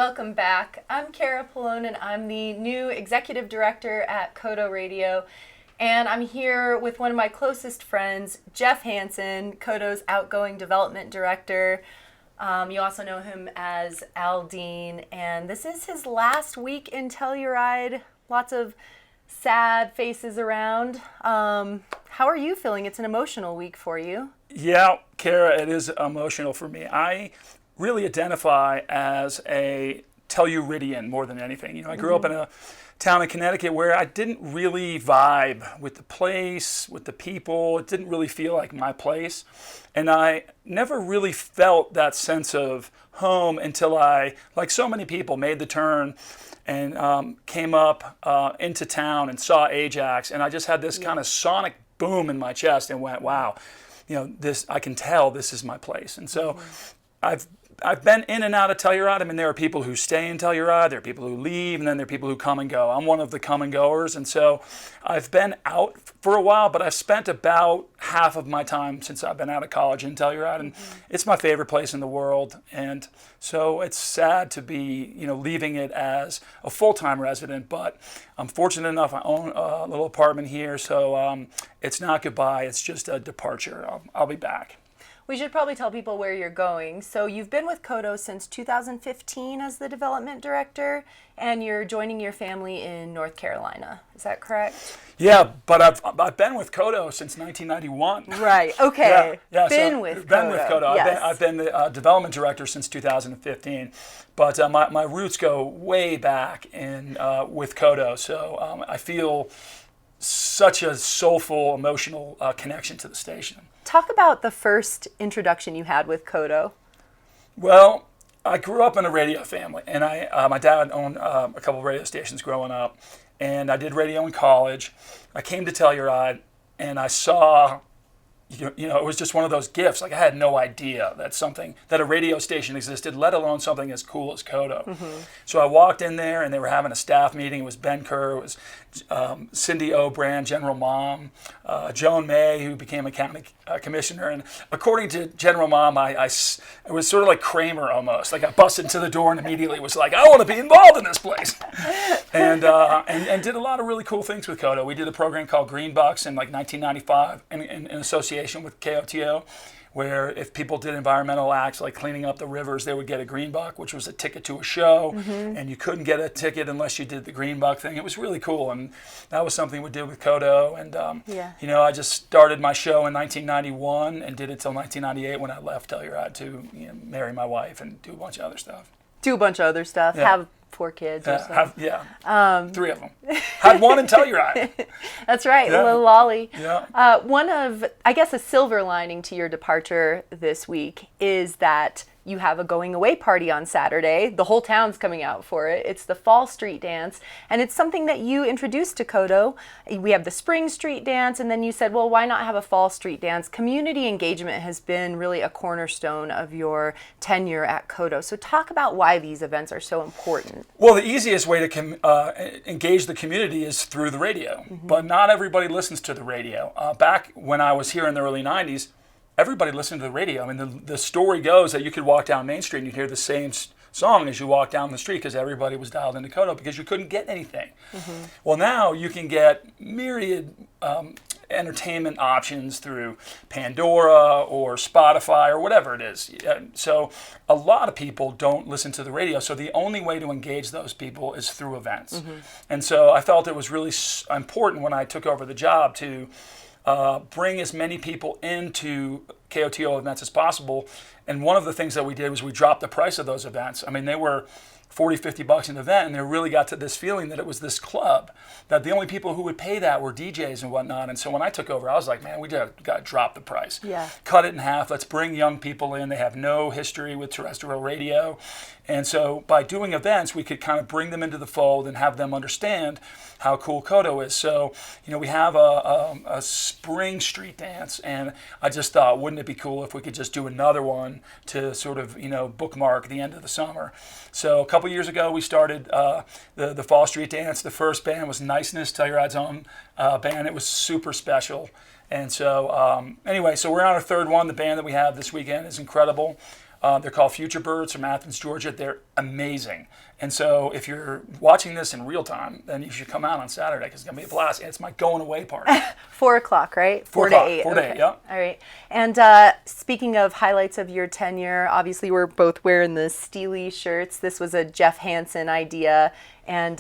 Welcome back. I'm Kara Pallone, and I'm the new executive director at Kodo Radio. And I'm here with one of my closest friends, Geoff Hanson, Kodo's outgoing development director. You also know him as Al Dean. And this is his last week in Telluride. Lots of sad faces around. How are you feeling? It's an emotional week for you. Yeah, Kara, it is emotional for me. I really identify as a Telluridian more than anything. You know, I grew up in a town in Connecticut where I didn't really vibe with the place, with the people. It didn't really feel like my place. And I never really felt that sense of home until I, like so many people, made the turn and came up into town and saw Ajax. And I just had this kind of sonic boom in my chest and went, wow, you know, this, I can tell this is my place. And so I've been in and out of Telluride. I mean, there are people who stay in Telluride, there are people who leave, and then there are people who come and go. I'm one of the come and goers, and so I've been out for a while, but I've spent about half of my time since I've been out of college in Telluride, and it's my favorite place in the world. And so it's sad to be, you know, leaving it as a full-time resident, but I'm fortunate enough I own a little apartment here, so it's not goodbye, it's just a departure. I'll be back. We should probably tell people where you're going. So you've been with Kodo since 2015 as the development director, and you're joining your family in North Carolina. Is that correct? Yeah, but I've been with Kodo since 1991. Right. Okay. Yeah. Been with Kodo. Yes. I've been the development director since 2015, but my roots go way back in with Kodo. So I feel such a soulful, emotional connection to the station. Talk about the first introduction you had with Kodo. Well, I grew up in a radio family, and my dad owned a couple of radio stations growing up, and I did radio in college. I came to Telluride, and I saw, you know, it was just one of those gifts. Like, I had no idea that a radio station existed, let alone something as cool as Kodo. So I walked in there, and they were having a staff meeting. It was Ben Kerr, it was Cindy O'Brien, General Mom, Joan May, who became a county commissioner. And according to General Mom, it was sort of like Kramer almost. Like, I busted into the door and immediately was like, I want to be involved in this place. And did a lot of really cool things with Kodo. We did a program called Green Bucks in like 1995 in association with KOTO, where if people did environmental acts like cleaning up the rivers, they would get a green buck, which was a ticket to a show, and you couldn't get a ticket unless you did the green buck thing. It was really cool, and that was something we did with Kodo. And you know, I just started my show in 1991 and did it till 1998 when I left Telluride to, you know, marry my wife and do a bunch of other stuff. Yeah. Have 4 kids or so. 3 of them. Had one in Telluride. That's right, Yeah. little Lolly. Yeah. One of, I guess, a silver lining to your departure this week is that you have a going away party on Saturday. The whole town's coming out for it. It's the Fall Street Dance, and it's something that you introduced to Kodo. We have the Spring Street Dance, and then you said, well, why not have a Fall Street Dance? Community engagement has been really a cornerstone of your tenure at Kodo. So talk about why these events are so important. Well, the easiest way to engage the community is through the radio, but not everybody listens to the radio. Back when I was here in the early 90s, everybody listened to the radio. I mean, the story goes that you could walk down Main Street and you'd hear the same song as you walk down the street because everybody was dialed into Kodo because you couldn't get anything. Well, now you can get myriad entertainment options through Pandora or Spotify or whatever it is. So a lot of people don't listen to the radio, so the only way to engage those people is through events. And so I felt it was really important when I took over the job to bring as many people into KOTO events as possible. And one of the things that we did was we dropped the price of those events. I mean, they were $40-50 an event, and they really got to this feeling that it was this club, that the only people who would pay that were DJs and whatnot. And so when I took over, I was like, man, we got to drop the price. Cut it in half. Let's bring young people in. They have no history with terrestrial radio. And so by doing events, we could kind of bring them into the fold and have them understand how cool Kodo is. So, you know, we have a spring street dance, and I just thought, wouldn't it be cool if we could just do another one to sort of, you know, bookmark the end of the summer. So a couple years ago, we started the Fall Street Dance. The first band was Niceness, Telluride's own band. It was super special. And so anyway, so we're on our third one. The band that we have this weekend is incredible. They're called Future Birds from Athens, Georgia. They're amazing. And so if you're watching this in real time, then you should come out on Saturday because it's going to be a blast. It's my going away party. 4 o'clock, right? 4 to o'clock, 8. 4 to 8, yep. All right. And speaking of highlights of your tenure, obviously we're both wearing the Steely shirts. This was a Geoff Hanson idea. And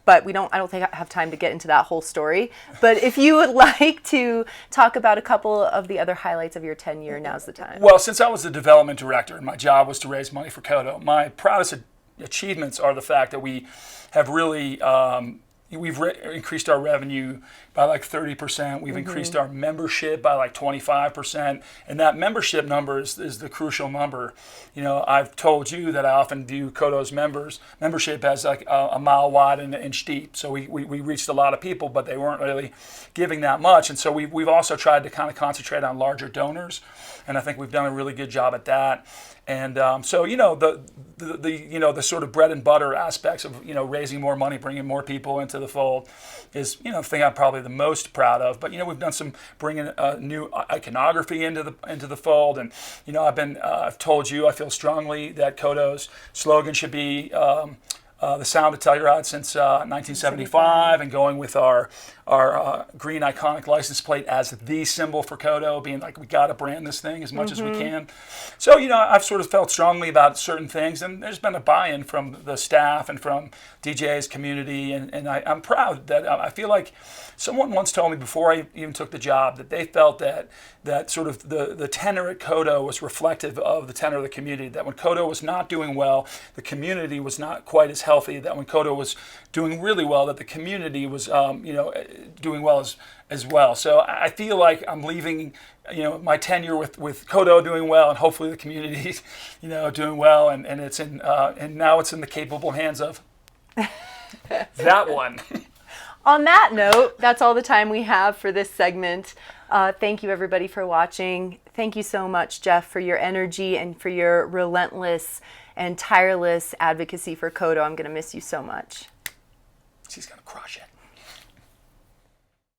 but I don't think I have time to get into that whole story. But if you would like to talk about a couple of the other highlights of your tenure, now's the time. Well, since I was the development director and my job was to raise money for Kodo, my proudest achievements are the fact that we have really increased our revenue by like 30%. We've increased our membership by like 25%. And that membership number is the crucial number. You know, I've told you that I often view Kodo's membership as like a mile wide and an inch deep. So we reached a lot of people, but they weren't really giving that much. And so we've also tried to kind of concentrate on larger donors. And I think we've done a really good job at that. And so, you know, the sort of bread and butter aspects of, you know, raising more money, bringing more people into the fold is, you know, the thing I'm probably the most proud of. But, you know, we've done some bringing new iconography into the fold. And, you know, I've told you I feel strongly that Kodo's slogan should be the sound to Telluride since 1975, and going with our green iconic license plate as the symbol for Kodo, being like, we got to brand this thing as much as we can. So, you know, I've sort of felt strongly about certain things, and there's been a buy-in from the staff and from DJ's community, and I'm proud that I feel like someone once told me before I even took the job that they felt that sort of the tenor at Kodo was reflective of the tenor of the community, that when Kodo was not doing well, the community was not quite as healthy, that when Kodo was doing really well, that the community was doing well as well. So I feel like I'm leaving, you know, my tenure with Kodo doing well, and hopefully the community, you know, doing well, and it's in and now it's in the capable hands of that one. On that note, that's all the time we have for this segment. Thank you, everybody, for watching. Thank you so much, Geoff, for your energy and for your relentless and tireless advocacy for Kodo. I'm going to miss you so much. She's going to crush it.